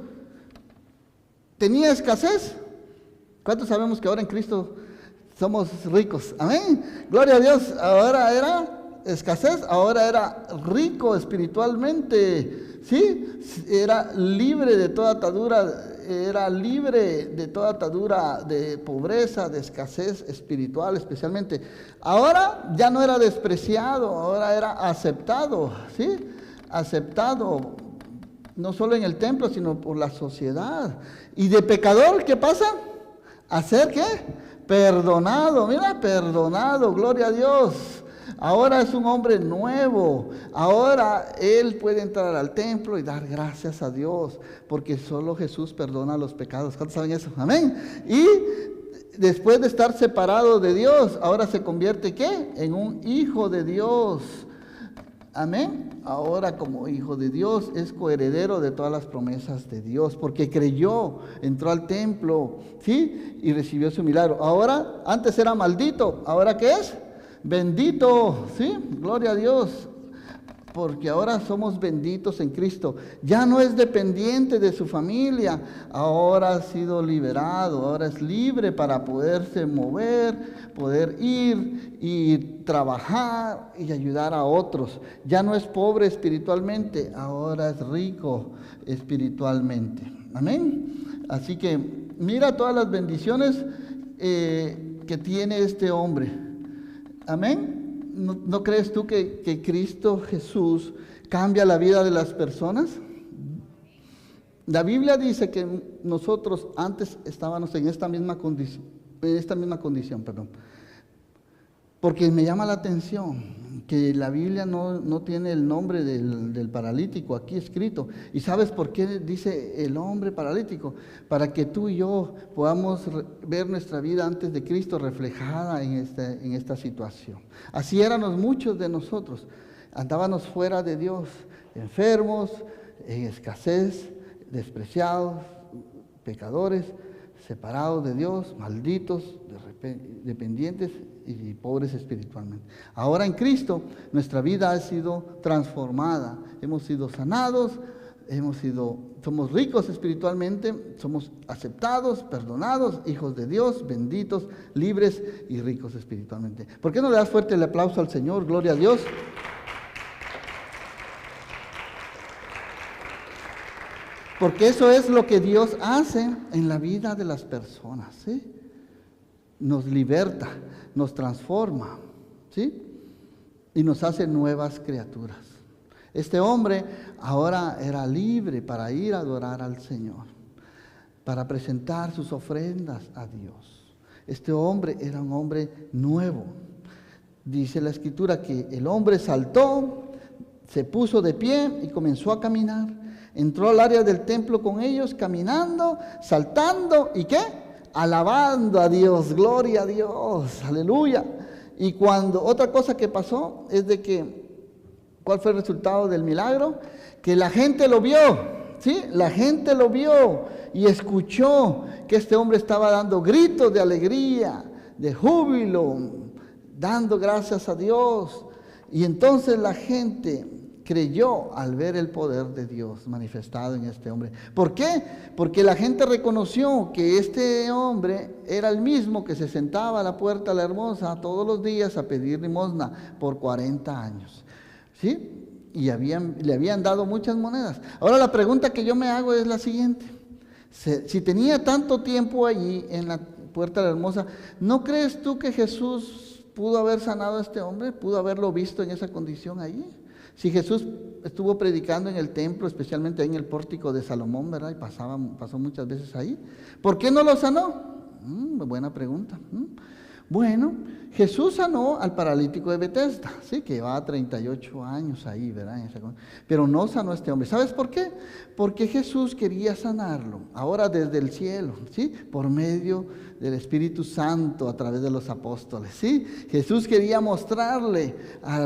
¿Tenía escasez? ¿Cuántos sabemos que ahora en Cristo somos ricos? Amén. Gloria a Dios. Ahora era escasez, ahora era rico espiritualmente. ¿Sí? Era libre de toda atadura, de pobreza, de escasez espiritual especialmente. Ahora ya no era despreciado, ahora era aceptado. ¿Sí? Aceptado. No solo en el templo, sino por la sociedad. Y de pecador, ¿qué pasa? ¿Hacer qué? Perdonado, mira, perdonado, gloria a Dios. Ahora es un hombre nuevo. Ahora él puede entrar al templo y dar gracias a Dios, porque solo Jesús perdona los pecados. ¿Cuántos saben eso? Amén. Y después de estar separado de Dios, ahora se convierte ¿qué? En un hijo de Dios. Amén. Ahora como hijo de Dios es coheredero de todas las promesas de Dios, porque creyó, entró al templo, ¿sí? Y recibió su milagro. Ahora, antes era maldito, ¿ahora qué es? Bendito, ¿sí? Gloria a Dios, porque ahora somos benditos en Cristo. Ya no es dependiente de su familia, ahora ha sido liberado, ahora es libre para poderse mover, poder ir y trabajar y ayudar a otros. Ya no es pobre espiritualmente, ahora es rico espiritualmente. Amén. Así que mira todas las bendiciones que tiene este hombre. Amén. ¿No crees tú que Cristo Jesús cambia la vida de las personas? La Biblia dice que nosotros antes estábamos en esta misma condición, porque me llama la atención que la Biblia no tiene el nombre del paralítico aquí escrito. ¿Y sabes por qué dice el hombre paralítico? Para que tú y yo podamos ver nuestra vida antes de Cristo reflejada en esta situación. Así éramos muchos de nosotros. Andábamos fuera de Dios, enfermos, en escasez, despreciados, pecadores, separados de Dios, malditos, dependientes y pobres espiritualmente. Ahora en Cristo nuestra vida ha sido transformada, hemos sido sanados, somos ricos espiritualmente, somos aceptados, perdonados, hijos de Dios, benditos, libres y ricos espiritualmente. ¿Por qué no le das fuerte el aplauso al Señor? Gloria a Dios. Porque eso es lo que Dios hace en la vida de las personas, ¿sí? Nos liberta, nos transforma, ¿sí? Y nos hace nuevas criaturas. Este hombre ahora era libre para ir a adorar al Señor, para presentar sus ofrendas a Dios. Este hombre era un hombre nuevo. Dice la Escritura que el hombre saltó, se puso de pie y comenzó a caminar. Entró al área del templo con ellos, caminando, saltando, ¿y qué? Alabando a Dios, gloria a Dios, aleluya. Y otra cosa que pasó es de que, ¿cuál fue el resultado del milagro? Que la gente lo vio, ¿sí? La gente lo vio y escuchó que este hombre estaba dando gritos de alegría, de júbilo, dando gracias a Dios. Y entonces la gente creyó al ver el poder de Dios manifestado en este hombre. ¿Por qué? Porque la gente reconoció que este hombre era el mismo que se sentaba a la puerta de la Hermosa todos los días a pedir limosna por 40 años. ¿Sí? Y le habían dado muchas monedas. Ahora la pregunta que yo me hago es la siguiente. Si tenía tanto tiempo allí en la puerta de la Hermosa, ¿no crees tú que Jesús pudo haber sanado a este hombre? ¿Pudo haberlo visto en esa condición allí? Si Jesús estuvo predicando en el templo, especialmente ahí en el pórtico de Salomón, ¿verdad? Y pasó muchas veces ahí. ¿Por qué no lo sanó? Buena pregunta. Bueno, Jesús sanó al paralítico de Betesda, ¿sí? Que llevaba 38 años ahí, ¿verdad? Pero no sanó a este hombre. ¿Sabes por qué? Porque Jesús quería sanarlo, ahora desde el cielo, ¿sí? Por medio del Espíritu Santo a través de los apóstoles, ¿sí? Jesús quería mostrarle a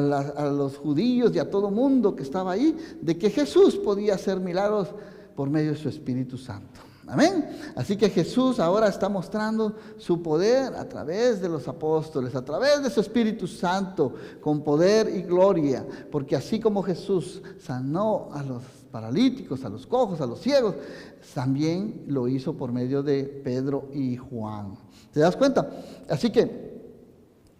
los judíos y a todo mundo que estaba ahí de que Jesús podía hacer milagros por medio de su Espíritu Santo. Amén. Así que Jesús ahora está mostrando su poder a través de los apóstoles, a través de su Espíritu Santo, con poder y gloria, porque así como Jesús sanó a los paralíticos, a los cojos, a los ciegos, también lo hizo por medio de Pedro y Juan. ¿Te das cuenta? Así que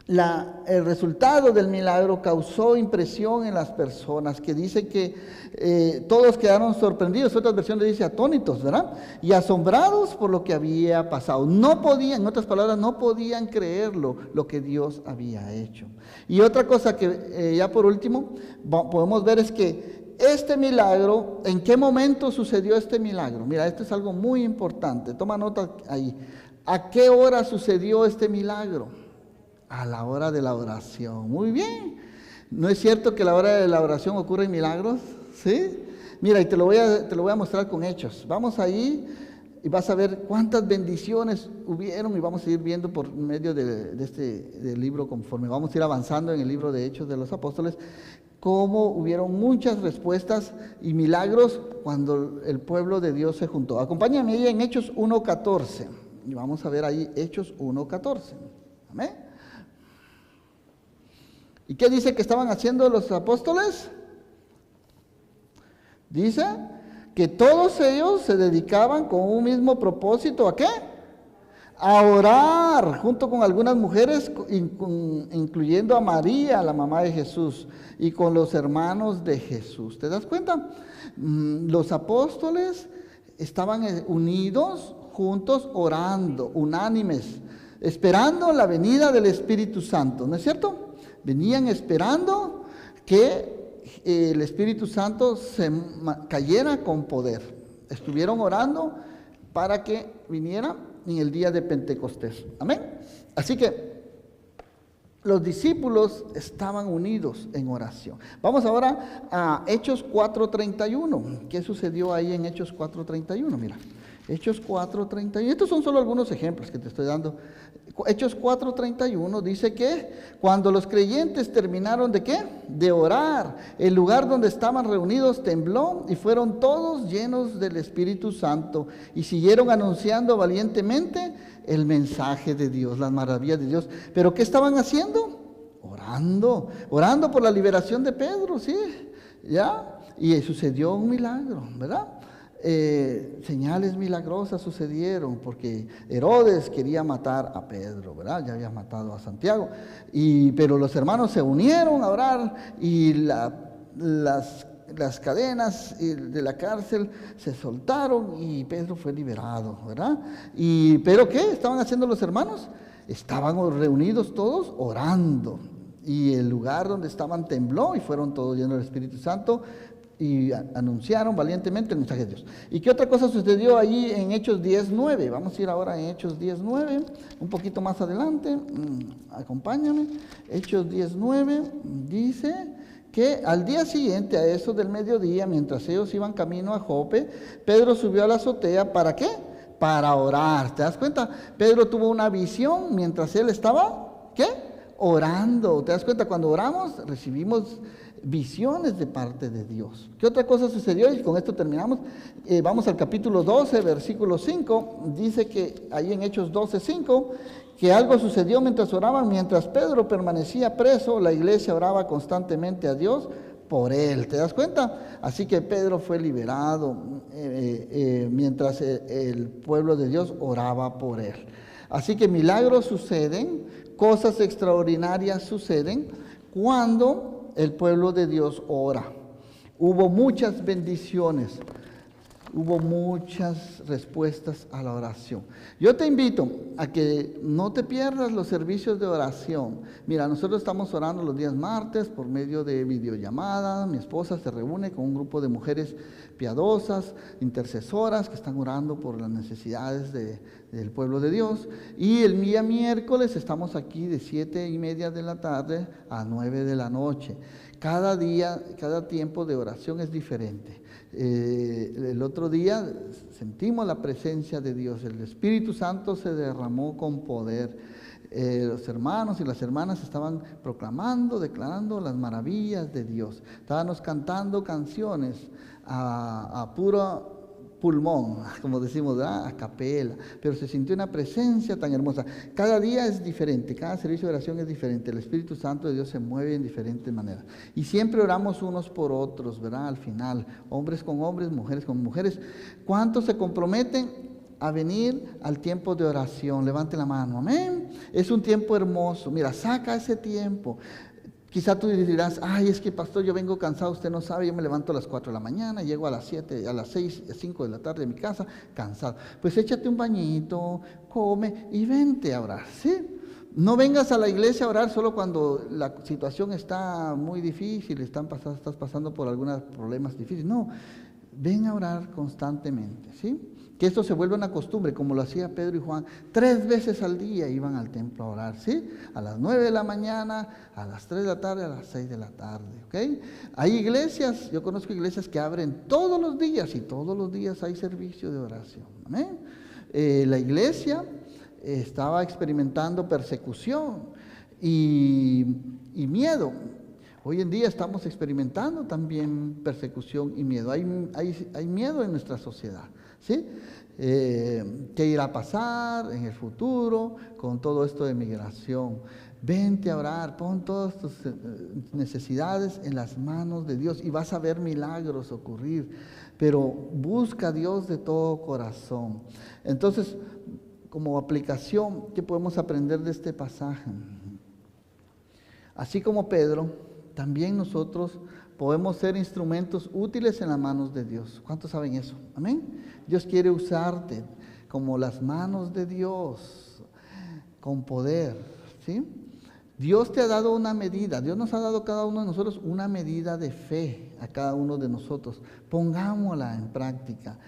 el resultado del milagro causó impresión en las personas, que dice que todos quedaron sorprendidos. Otras versiones dice atónitos, ¿verdad? Y asombrados por lo que había pasado. No podían, en otras palabras, no podían creerlo, lo que Dios había hecho. Y otra cosa que ya por último podemos ver es que este milagro, ¿en qué momento sucedió este milagro? Mira, esto es algo muy importante. Toma nota ahí. ¿A qué hora sucedió este milagro? A la hora de la oración. Muy bien. ¿No es cierto que a la hora de la oración ocurren milagros? ¿Sí? Mira, y te lo voy a mostrar con hechos. Vamos ahí y vas a ver cuántas bendiciones hubieron, y vamos a ir viendo por medio del libro, conforme vamos a ir avanzando en el libro de Hechos de los Apóstoles, cómo hubieron muchas respuestas y milagros cuando el pueblo de Dios se juntó. Acompáñame ahí en Hechos 1:14. Y vamos a ver ahí Hechos 1:14. Amén. ¿Y qué dice que estaban haciendo los apóstoles? Dice que todos ellos se dedicaban con un mismo propósito. ¿A qué? A orar, junto con algunas mujeres, incluyendo a María, la mamá de Jesús, y con los hermanos de Jesús. ¿Te das cuenta? Los apóstoles estaban unidos, juntos, orando, unánimes, esperando la venida del Espíritu Santo, ¿no es cierto? Venían esperando que el Espíritu Santo se cayera con poder. Estuvieron orando para que viniera en el día de Pentecostés. Amén. Así que los discípulos estaban unidos en oración. Vamos ahora a Hechos 4:31. ¿Qué sucedió ahí en Hechos 4:31? Mira, Hechos 4:31. Estos son solo algunos ejemplos que te estoy dando. Hechos 4:31 dice que cuando los creyentes terminaron ¿de qué? De orar, el lugar donde estaban reunidos tembló y fueron todos llenos del Espíritu Santo y siguieron anunciando valientemente el mensaje de Dios, las maravillas de Dios. ¿Pero qué estaban haciendo? Orando por la liberación de Pedro, ¿sí? ¿Ya? Y sucedió un milagro, ¿verdad? Señales milagrosas sucedieron porque Herodes quería matar a Pedro, ¿verdad? Ya había matado a Santiago, pero los hermanos se unieron a orar y las cadenas de la cárcel se soltaron y Pedro fue liberado, ¿verdad? ¿Pero qué estaban haciendo los hermanos? Estaban reunidos todos orando y el lugar donde estaban tembló y fueron todos llenos del Espíritu Santo y anunciaron valientemente el mensaje de Dios. ¿Y qué otra cosa sucedió allí en Hechos 10:9? Vamos a ir ahora en Hechos 10:9, un poquito más adelante, acompáñame. Hechos 10:9 dice que al día siguiente, a eso del mediodía, mientras ellos iban camino a Jope, Pedro subió a la azotea, ¿para qué? Para orar. ¿Te das cuenta? Pedro tuvo una visión mientras él estaba, ¿qué? Orando. ¿Te das cuenta? Cuando oramos, recibimos visiones de parte de Dios. ¿Qué otra cosa sucedió? Y con esto terminamos. Vamos al capítulo 12, versículo 5. Dice que ahí en Hechos 12:5, que algo sucedió mientras oraban. Mientras Pedro permanecía preso, la iglesia oraba constantemente a Dios por él. ¿Te das cuenta? Así que Pedro fue liberado mientras el pueblo de Dios oraba por él. Así que milagros suceden, cosas extraordinarias suceden cuando el pueblo de Dios ora. Hubo muchas bendiciones, hubo muchas respuestas a la oración. Yo te invito a que no te pierdas los servicios de oración. Mira, nosotros estamos orando los días martes por medio de videollamada. Mi esposa se reúne con un grupo de mujeres piadosas, intercesoras, que están orando por las necesidades del pueblo de Dios. Y el día miércoles estamos aquí de 7:30 de la tarde a 9 de la noche. Cada día, cada tiempo de oración es diferente. El otro día sentimos la presencia de Dios, el Espíritu Santo se derramó con poder. Los hermanos y las hermanas estaban proclamando, declarando las maravillas de Dios. Estábamos cantando canciones a puro pulmón, como decimos, ¿verdad? A capela, pero se sintió una presencia tan hermosa. Cada día es diferente, cada servicio de oración es diferente. El Espíritu Santo de Dios se mueve en diferentes maneras. Y siempre oramos unos por otros, ¿verdad? Al final, hombres con hombres, mujeres con mujeres. ¿Cuántos se comprometen a venir al tiempo de oración? Levante la mano, amén. Es un tiempo hermoso. Mira, saca ese tiempo. Quizá tú dirás, ay, es que pastor, yo vengo cansado, usted no sabe, yo me levanto a las 4 de la mañana, llego a las 7, a las 6, 5 de la tarde de mi casa, cansado. Pues échate un bañito, come y vente a orar, ¿sí? No vengas a la iglesia a orar solo cuando la situación está muy difícil, estás pasando por algunos problemas difíciles. No, ven a orar constantemente, ¿sí? Que esto se vuelva una costumbre, como lo hacía Pedro y Juan. 3 veces al día iban al templo a orar, ¿sí? A las 9 de la mañana, a las 3 de la tarde, a las 6 de la tarde, ¿ok? Hay iglesias, yo conozco iglesias que abren todos los días y todos los días hay servicio de oración, ¿amén? La iglesia estaba experimentando persecución y miedo. Hoy en día estamos experimentando también persecución y miedo. Hay miedo en nuestra sociedad, ¿sí? ¿Qué irá a pasar en el futuro con todo esto de migración? Vente a orar, pon todas tus necesidades en las manos de Dios y vas a ver milagros ocurrir. Pero busca a Dios de todo corazón. Entonces, como aplicación, ¿qué podemos aprender de este pasaje? Así como Pedro, también nosotros podemos ser instrumentos útiles en las manos de Dios. ¿Cuántos saben eso? Amén. Dios quiere usarte como las manos de Dios, con poder, ¿sí? Dios te ha dado una medida, Dios nos ha dado a cada uno de nosotros una medida de fe a cada uno de nosotros. Pongámosla en práctica.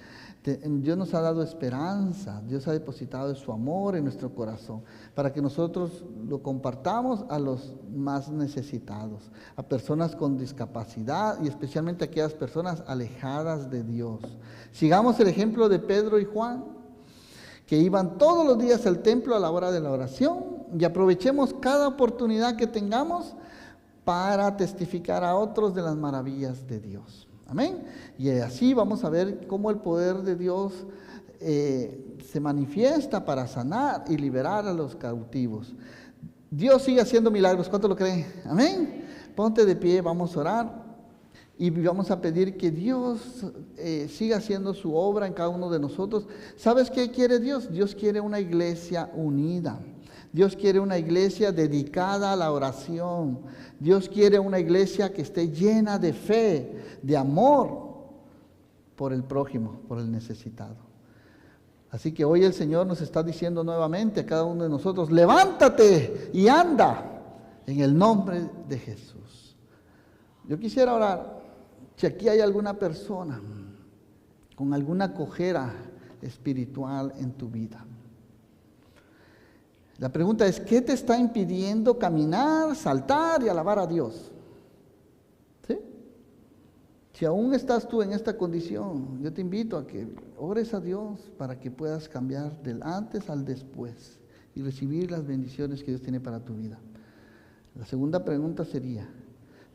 Dios nos ha dado esperanza, Dios ha depositado su amor en nuestro corazón para que nosotros lo compartamos a los más necesitados, a personas con discapacidad y especialmente a aquellas personas alejadas de Dios. Sigamos el ejemplo de Pedro y Juan, que iban todos los días al templo a la hora de la oración, y aprovechemos cada oportunidad que tengamos para testificar a otros de las maravillas de Dios. Amén. Y así vamos a ver cómo el poder de Dios se manifiesta para sanar y liberar a los cautivos. Dios sigue haciendo milagros. ¿Cuánto lo creen? Amén. Ponte de pie, vamos a orar y vamos a pedir que Dios siga haciendo su obra en cada uno de nosotros. ¿Sabes qué quiere Dios? Dios quiere una iglesia unida. Dios quiere una iglesia dedicada a la oración. Dios quiere una iglesia que esté llena de fe, de amor por el prójimo, por el necesitado. Así que hoy el Señor nos está diciendo nuevamente a cada uno de nosotros: levántate y anda en el nombre de Jesús. Yo quisiera orar. Si aquí hay alguna persona con alguna cojera espiritual en tu vida, la pregunta es: ¿qué te está impidiendo caminar, saltar y alabar a Dios? ¿Sí? Si aún estás tú en esta condición, yo te invito a que ores a Dios para que puedas cambiar del antes al después y recibir las bendiciones que Dios tiene para tu vida. La segunda pregunta sería: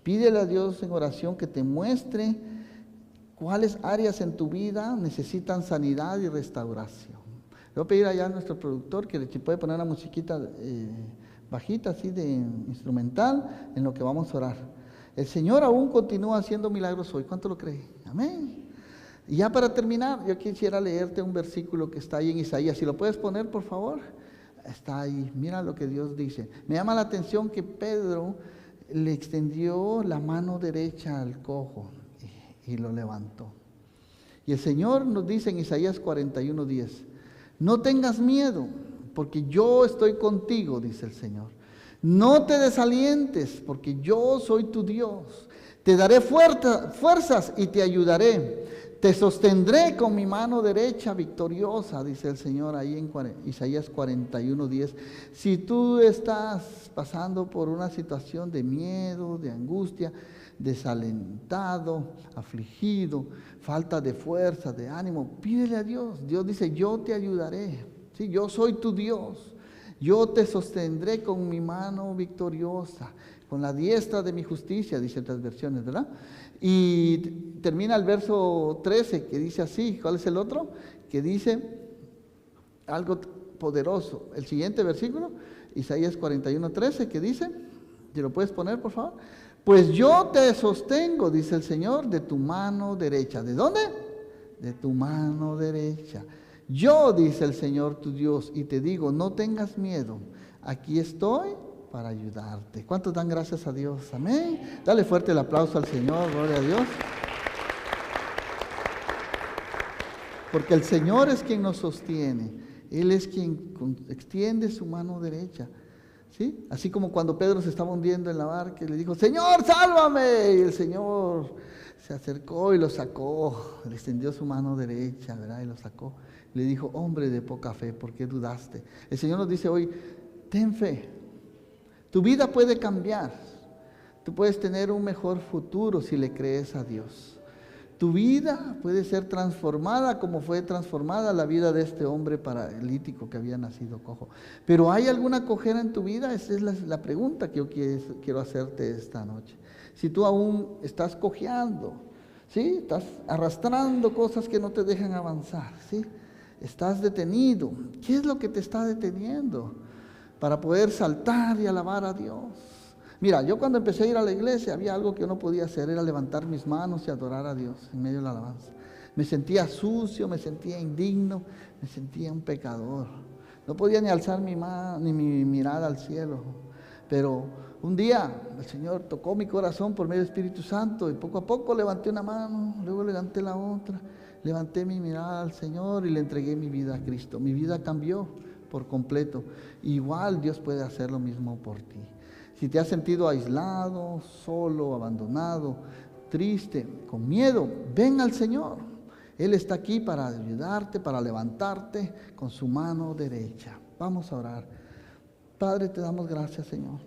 pídele a Dios en oración que te muestre cuáles áreas en tu vida necesitan sanidad y restauración. Le voy a pedir allá a nuestro productor que si puede poner una musiquita bajita, así de instrumental, en lo que vamos a orar. El Señor aún continúa haciendo milagros hoy. ¿Cuánto lo cree? Amén. Y ya para terminar, yo quisiera leerte un versículo que está ahí en Isaías. Si lo puedes poner, por favor. Está ahí. Mira lo que Dios dice. Me llama la atención que Pedro le extendió la mano derecha al cojo y lo levantó. Y el Señor nos dice en Isaías 41:10: no tengas miedo, porque yo estoy contigo, dice el Señor. No te desalientes, porque yo soy tu Dios. Te daré fuerzas y te ayudaré. Te sostendré con mi mano derecha victoriosa, dice el Señor ahí en Isaías 41:10. Si tú estás pasando por una situación de miedo, de angustia, desalentado, afligido, falta de fuerza, de ánimo, pídele a Dios. Dios dice: yo te ayudaré. ¿Sí? Yo soy tu Dios. Yo te sostendré con mi mano victoriosa, con la diestra de mi justicia, dice otras versiones, ¿verdad? Y termina el verso 13 que dice así. ¿Cuál es el otro? Que dice algo poderoso. El siguiente versículo, Isaías 41:13, que dice, ¿te lo puedes poner, por favor? Pues yo te sostengo, dice el Señor, de tu mano derecha. ¿De dónde? De tu mano derecha. Yo, dice el Señor tu Dios, y te digo: no tengas miedo, aquí estoy para ayudarte. ¿Cuántos dan gracias a Dios? Amén. Dale fuerte el aplauso al Señor, gloria a Dios. Porque el Señor es quien nos sostiene. Él es quien extiende su mano derecha. ¿Sí? Así como cuando Pedro se estaba hundiendo en la barca y le dijo: Señor, sálvame. Y el Señor se acercó y lo sacó, le extendió su mano derecha, ¿verdad? Y lo sacó. Le dijo: hombre de poca fe, ¿por qué dudaste? El Señor nos dice hoy: ten fe. Tu vida puede cambiar. Tú puedes tener un mejor futuro si le crees a Dios. Tu vida puede ser transformada como fue transformada la vida de este hombre paralítico que había nacido cojo. Pero ¿hay alguna cojera en tu vida? Esa es la pregunta que yo quiero hacerte esta noche. Si tú aún estás cojeando, ¿sí? Estás arrastrando cosas que no te dejan avanzar, ¿sí? Estás detenido. ¿Qué es lo que te está deteniendo para poder saltar y alabar a Dios? Mira, yo cuando empecé a ir a la iglesia había algo que yo no podía hacer, era levantar mis manos y adorar a Dios en medio de la alabanza. Me sentía sucio, me sentía indigno, me sentía un pecador. No podía ni alzar mi mirada al cielo. Pero Un día el Señor tocó mi corazón por medio del Espíritu Santo y poco a poco levanté una mano, luego levanté la otra, levanté mi mirada al Señor y le entregué mi vida a Cristo. Mi vida cambió por completo. Igual Dios puede hacer lo mismo por ti. Si te has sentido aislado, solo, abandonado, triste, con miedo, ven al Señor. Él está aquí para ayudarte, para levantarte con su mano derecha. Vamos a orar. Padre, te damos gracias, Señor,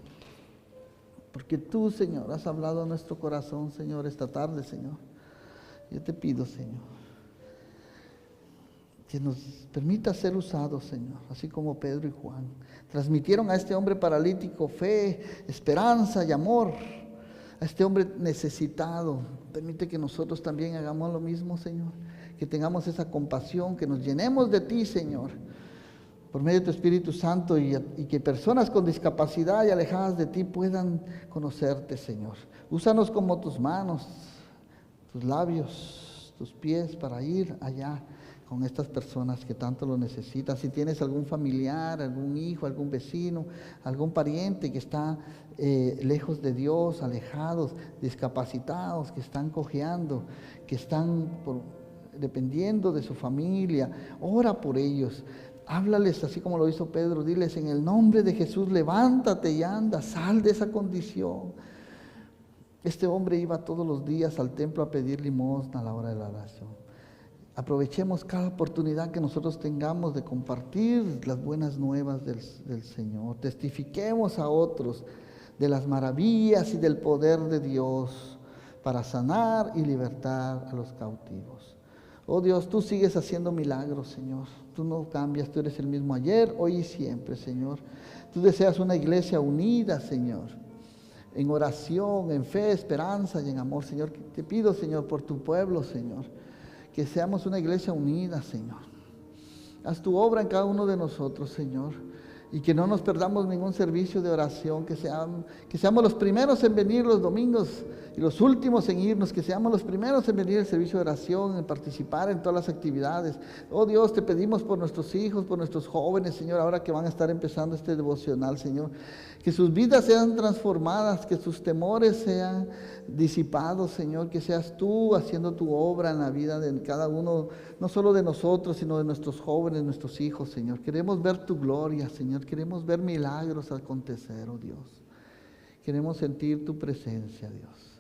porque tú, Señor, has hablado a nuestro corazón, Señor, esta tarde, Señor. Yo te pido, Señor, que nos permita ser usados, Señor, así como Pedro y Juan transmitieron a este hombre paralítico fe, esperanza y amor, a este hombre necesitado. Permite que nosotros también hagamos lo mismo, Señor, que tengamos esa compasión, que nos llenemos de ti, Señor, por medio de tu Espíritu Santo, y que personas con discapacidad y alejadas de ti puedan conocerte, Señor. Úsanos como tus manos, tus labios, tus pies para ir allá con estas personas que tanto lo necesitan. Si tienes algún familiar, algún hijo, algún vecino, algún pariente que está lejos de Dios, alejados, discapacitados, que están cojeando, que están dependiendo de su familia, ora por ellos. Háblales así como lo hizo Pedro, diles: en el nombre de Jesús, levántate y anda, sal de esa condición. Este hombre iba todos los días al templo a pedir limosna a la hora de la oración. Aprovechemos cada oportunidad que nosotros tengamos de compartir las buenas nuevas del Señor. Testifiquemos a otros de las maravillas y del poder de Dios para sanar y libertar a los cautivos. Oh Dios, tú sigues haciendo milagros, Señor. Tú no cambias, tú eres el mismo ayer, hoy y siempre, Señor. Tú deseas una iglesia unida, Señor, en oración, en fe, esperanza y en amor, Señor. Te pido, Señor, por tu pueblo, Señor, que seamos una iglesia unida, Señor. Haz tu obra en cada uno de nosotros, Señor, y que no nos perdamos ningún servicio de oración, que seamos los primeros en venir los domingos y los últimos en irnos, que seamos los primeros en venir al servicio de oración, en participar en todas las actividades. Oh Dios, te pedimos por nuestros hijos, por nuestros jóvenes, Señor, ahora que van a estar empezando este devocional, Señor, que sus vidas sean transformadas, que sus temores sean disipados, Señor, que seas tú haciendo tu obra en la vida de cada uno, no solo de nosotros, sino de nuestros jóvenes, nuestros hijos, Señor. Queremos ver tu gloria, Señor, queremos ver milagros acontecer, oh Dios. Queremos sentir tu presencia, Dios.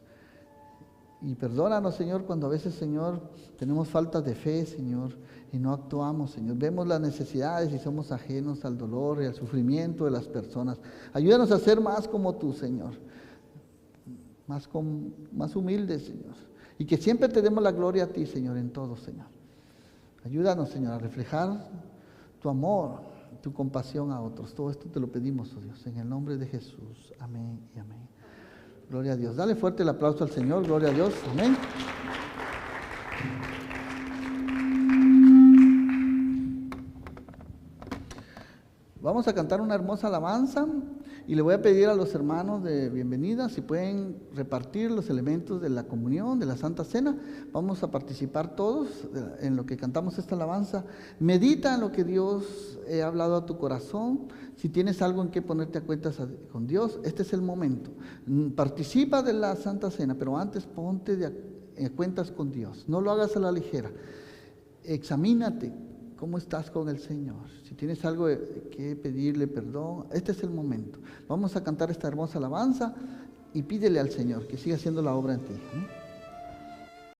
Y perdónanos, Señor, cuando a veces, Señor, tenemos falta de fe, Señor, y no actuamos, Señor. Vemos las necesidades y somos ajenos al dolor y al sufrimiento de las personas. Ayúdanos a ser más como tú, Señor. Más humildes, Señor. Y que siempre te demos la gloria a ti, Señor, en todo, Señor. Ayúdanos, Señor, a reflejar tu amor, tu compasión a otros. Todo esto te lo pedimos, oh Dios, en el nombre de Jesús. Amén y amén. Gloria a Dios. Dale fuerte el aplauso al Señor. Gloria a Dios. Amén. Vamos a cantar una hermosa alabanza y le voy a pedir a los hermanos de bienvenida si pueden repartir los elementos de la comunión, de la Santa Cena. Vamos a participar todos en lo que cantamos esta alabanza. Medita en lo que Dios ha hablado a tu corazón. Si tienes algo en que ponerte a cuentas con Dios, este es el momento. Participa de la Santa Cena, pero antes ponte a cuentas con Dios. No lo hagas a la ligera. Examínate cómo estás con el Señor. Si tienes algo que pedirle perdón, este es el momento. Vamos a cantar esta hermosa alabanza y pídele al Señor que siga haciendo la obra en ti.